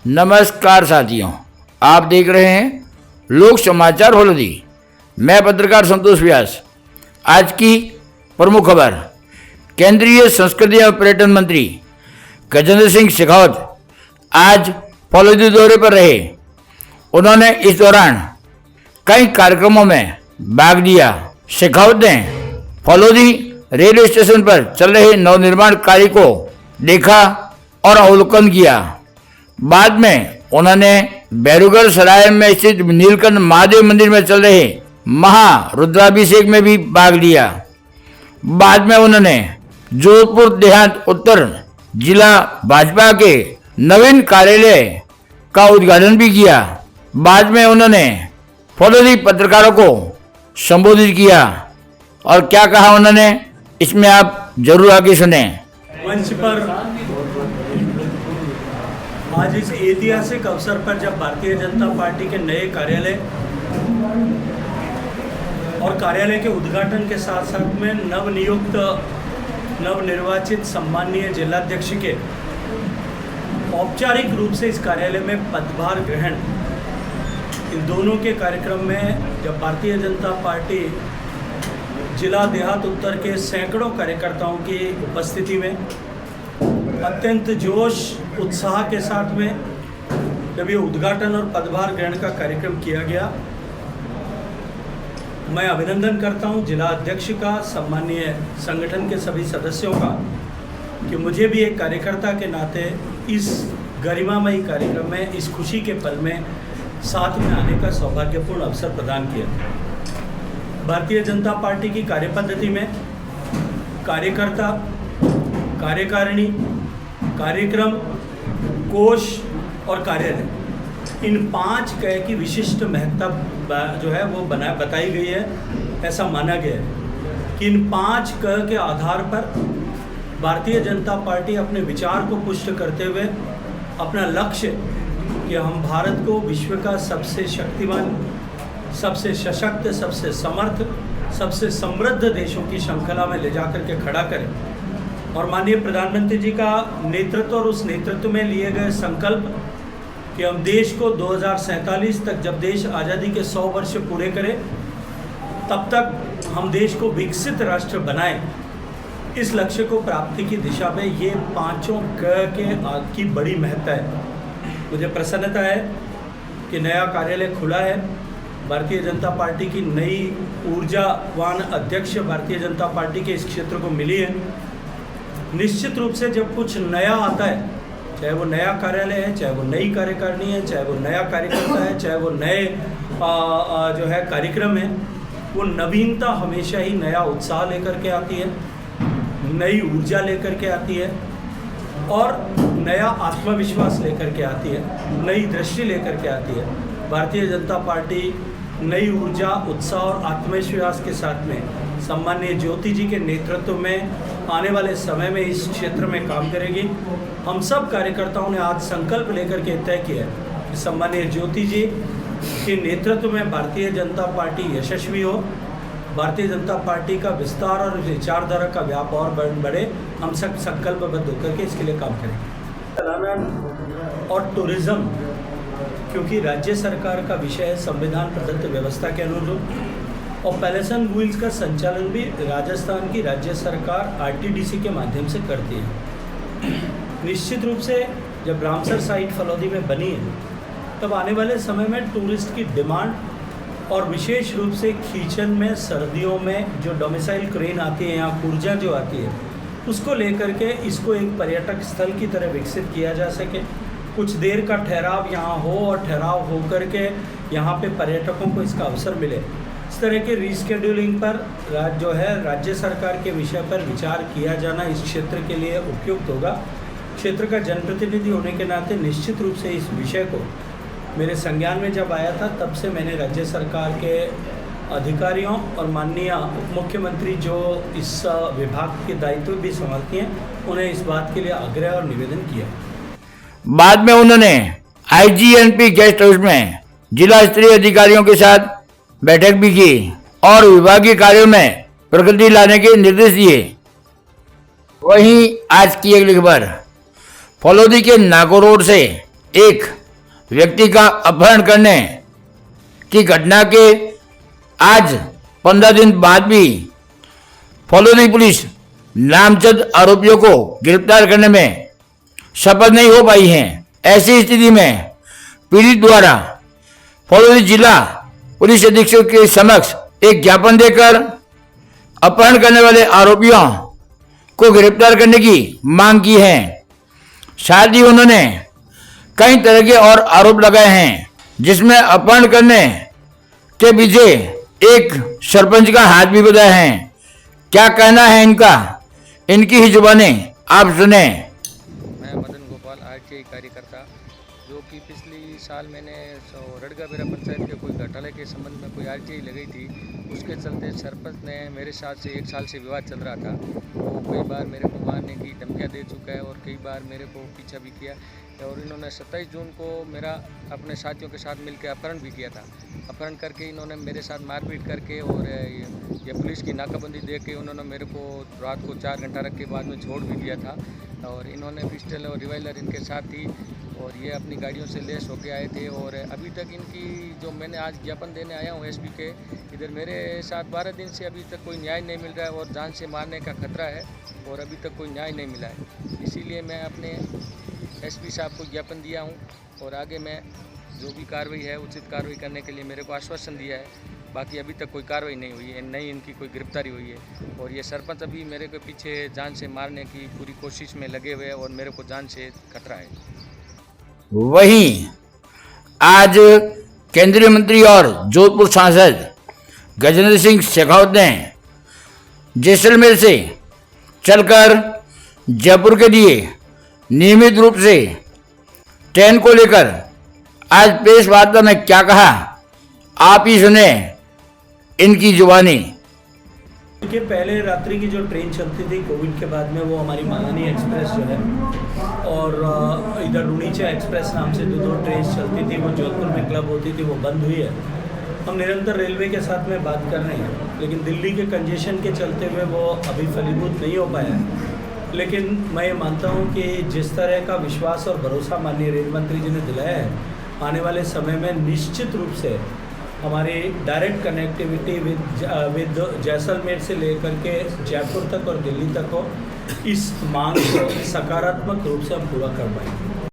नमस्कार साथियों, आप देख रहे हैं लोक समाचार फलोदी। मैं पत्रकार संतोष व्यास। आज की प्रमुख खबर, केंद्रीय संस्कृति एवं पर्यटन मंत्री गजेंद्र सिंह शेखावत आज फलोदी दौरे पर रहे। उन्होंने इस दौरान कई कार्यक्रमों में भाग लिया। शेखावत ने फलोदी रेलवे स्टेशन पर चल रहे नवनिर्माण कार्य को देखा और अवलोकन किया। बाद में उन्होंने बैरुगढ़ सराय में स्थित नीलकंठ महादेव मंदिर में चल रहे महारुद्राभिषेक में भी भाग लिया। बाद में उन्होंने जोधपुर देहात उत्तर जिला भाजपा के नवीन कार्यालय का उद्घाटन भी किया। बाद में उन्होंने फलोदी पत्रकारों को संबोधित किया और क्या कहा उन्होंने, इसमें आप जरूर आगे सुने। मंच पर आज इस ऐतिहासिक अवसर पर जब भारतीय जनता पार्टी के नए कार्यालय और कार्यालय के उद्घाटन के साथ साथ में नवनियुक्त नवनिर्वाचित सम्मानीय जिलाध्यक्ष के औपचारिक रूप से इस कार्यालय में पदभार ग्रहण, इन दोनों के कार्यक्रम में जब भारतीय जनता पार्टी जिला देहात उत्तर के सैकड़ों कार्यकर्ताओं की उपस्थिति में अत्यंत जोश उत्साह के साथ में जब ये उद्घाटन और पदभार ग्रहण का कार्यक्रम किया गया, मैं अभिनंदन करता हूं जिला अध्यक्ष का, सम्मानीय संगठन के सभी सदस्यों का कि मुझे भी एक कार्यकर्ता के नाते इस गरिमामयी कार्यक्रम में, इस खुशी के पल में साथ में आने का सौभाग्यपूर्ण अवसर प्रदान किया। भारतीय जनता पार्टी की कार्यपद्धति में कार्यकर्ता, कार्यकारिणी, कार्यक्रम, कोष और कार्यालय, इन 5 क की विशिष्ट महत्ता जो है वो बताई गई है। ऐसा माना गया है कि इन 5 क के आधार पर भारतीय जनता पार्टी अपने विचार को पुष्ट करते हुए अपना लक्ष्य कि हम भारत को विश्व का सबसे शक्तिमान, सबसे सशक्त, सबसे समर्थ, सबसे समृद्ध देशों की श्रृंखला में ले जाकर के खड़ा करें। और माननीय प्रधानमंत्री जी का नेतृत्व और उस नेतृत्व में लिए गए संकल्प कि हम देश को 2047 तक, जब देश आज़ादी के 100 वर्ष पूरे करे, तब तक हम देश को विकसित राष्ट्र बनाएं, इस लक्ष्य को प्राप्ति की दिशा में ये 5 क की बड़ी महत्ता है। मुझे प्रसन्नता है कि नया कार्यालय खुला है। भारतीय जनता पार्टी की नई ऊर्जावान अध्यक्ष भारतीय जनता पार्टी के इस क्षेत्र को मिली है। निश्चित रूप से जब कुछ नया आता है, चाहे वो नया कार्यालय है, चाहे वो नई कार्यकारिणी है, चाहे वो नया कार्यकर्ता है, चाहे वो नए जो है कार्यक्रम है, वो नवीनता हमेशा ही नया उत्साह लेकर के आती है, नई ऊर्जा लेकर के आती है और नया आत्मविश्वास लेकर के आती है, नई दृष्टि लेकर के आती है। भारतीय जनता पार्टी नई ऊर्जा, उत्साह और आत्मविश्वास के साथ में सम्मानीय ज्योति जी के नेतृत्व में आने वाले समय में इस क्षेत्र में काम करेगी। हम सब कार्यकर्ताओं ने आज संकल्प लेकर के तय किया है कि सम्मानीय ज्योति जी के नेतृत्व में भारतीय जनता पार्टी यशस्वी हो, भारतीय जनता पार्टी का विस्तार और विचारधारा का व्याप और बढ़े। हम सब संकल्पबद्ध होकर के इसके लिए काम करेंगे। और टूरिज्म, क्योंकि राज्य सरकार का विषय है संविधान प्रदत्त व्यवस्था के अनुरूप, और पैलेस एंड व्हील्स का संचालन भी राजस्थान की राज्य सरकार आरटीडीसी के माध्यम से करती है। निश्चित रूप से जब रामसर साइट फलोदी में बनी है, तब आने वाले समय में टूरिस्ट की डिमांड और विशेष रूप से खींचन में, सर्दियों में जो डोमिसाइल क्रेन आती है, यहाँ ऊर्जा जो आती है, उसको लेकर के इसको एक पर्यटक स्थल की तरह विकसित किया जा सके। कुछ देर का ठहराव यहाँ हो और ठहराव हो करके यहाँ पे पर्यटकों को इसका अवसर मिले। इस तरह के रीस्केड्यूलिंग पर जो है राज्य सरकार के विषय पर विचार किया जाना इस क्षेत्र के लिए उपयुक्त होगा। क्षेत्र का जनप्रतिनिधि होने के नाते निश्चित रूप से इस विषय को मेरे संज्ञान में जब आया था, तब से मैंने राज्य सरकार के अधिकारियों और माननीय उप मुख्यमंत्री जो इस विभाग के दायित्व भी संभालती हैं, उन्हें इस बात के लिए आग्रह और निवेदन किया। बाद में उन्होंने आईजीएनपी गेस्ट हाउस में जिला स्तरीय अधिकारियों के साथ बैठक भी की और विभागीय कार्यों में प्रगति लाने के निर्देश दिए। वहीं आज की अगली खबर, फलोदी के नागो रोड से एक व्यक्ति का अपहरण करने की घटना के आज 15 दिन बाद भी फलोदी पुलिस नामजद आरोपियों को गिरफ्तार करने में सफल नहीं हो पाई है। ऐसी स्थिति में पीड़ित द्वारा फलोदी जिला पुलिस अधीक्षक के समक्ष एक ज्ञापन देकर अपहरण करने वाले आरोपियों को गिरफ्तार करने की मांग की है। साथ ही उन्होंने कई तरह के और आरोप लगाए हैं, जिसमें अपहरण करने के पीछे एक सरपंच का हाथ भी बताया है। क्या कहना है इनका, इनकी ही जुबानी आप सुने। मैं मदन गोपाल आरटीआई कार्यकर्ता, जो कि पिछली साल मैंने रड़गाबेरा पंचायत के कोई घोटाले के संबंध में कोई आरटीआई लगाई थी। उसके चलते सरपंच ने मेरे साथ से 1 साल से विवाद चल रहा था। वो कई बार मेरे को मारने की धमकियाँ दे चुका है और कई बार मेरे को पीछा भी किया। और इन्होंने 27 जून को मेरा अपने साथियों के साथ मिलकर अपहरण भी किया था। अपहरण करके इन्होंने मेरे साथ मारपीट करके और ये पुलिस की नाकाबंदी दे के उन्होंने मेरे को रात को 4 घंटा रख के बाद में छोड़ भी दिया था। और इन्होंने पिस्टल और रिवाल्वर इनके साथ थी और ये अपनी गाड़ियों से लेस होके आए थे। और अभी तक इनकी जो मैंने आज ज्ञापन देने आया हूँ एसपी के, इधर मेरे साथ 12 दिन से अभी तक कोई न्याय नहीं मिल रहा है और जान से मारने का खतरा है और अभी तक कोई न्याय नहीं मिला है। इसीलिए मैं अपने एसपी साहब को ज्ञापन दिया हूँ और आगे मैं जो भी कार्रवाई है उचित कार्रवाई करने के लिए मेरे को आश्वासन दिया है। बाकी अभी तक कोई कार्रवाई नहीं हुई है, नहीं इनकी कोई गिरफ्तारी हुई है। और ये सरपंच अभी मेरे के पीछे जान से मारने की पूरी कोशिश में लगे हुए हैं और मेरे को जान से खतरा है। वहीं आज केंद्रीय मंत्री और जोधपुर सांसद गजेंद्र सिंह शेखावत ने जैसलमेर से चलकर जयपुर के लिए नियमित रूप से ट्रेन को लेकर आज प्रेस वार्ता में क्या कहा, आप ही सुने इनकी जुबानी। के पहले रात्रि की जो ट्रेन चलती थी कोविड के बाद में, वो हमारी मालानी एक्सप्रेस जो है और इधर रुणीचा एक्सप्रेस नाम से दो ट्रेन चलती थी, वो जोधपुर में क्लब होती थी, वो बंद हुई है। हम निरंतर रेलवे के साथ में बात कर रहे हैं, लेकिन दिल्ली के कंजेशन के चलते हुए वो अभी फलीभूत नहीं हो पाया है। लेकिन मैं ये मानता हूँ कि जिस तरह का विश्वास और भरोसा माननीय रेल मंत्री जी ने दिलाया है, आने वाले समय में निश्चित रूप से हमारी डायरेक्ट कनेक्टिविटी विद जैसलमेर से लेकर के जयपुर तक और दिल्ली तक हो, इस मांग को सकारात्मक रूप से हम पूरा कर पाएंगे।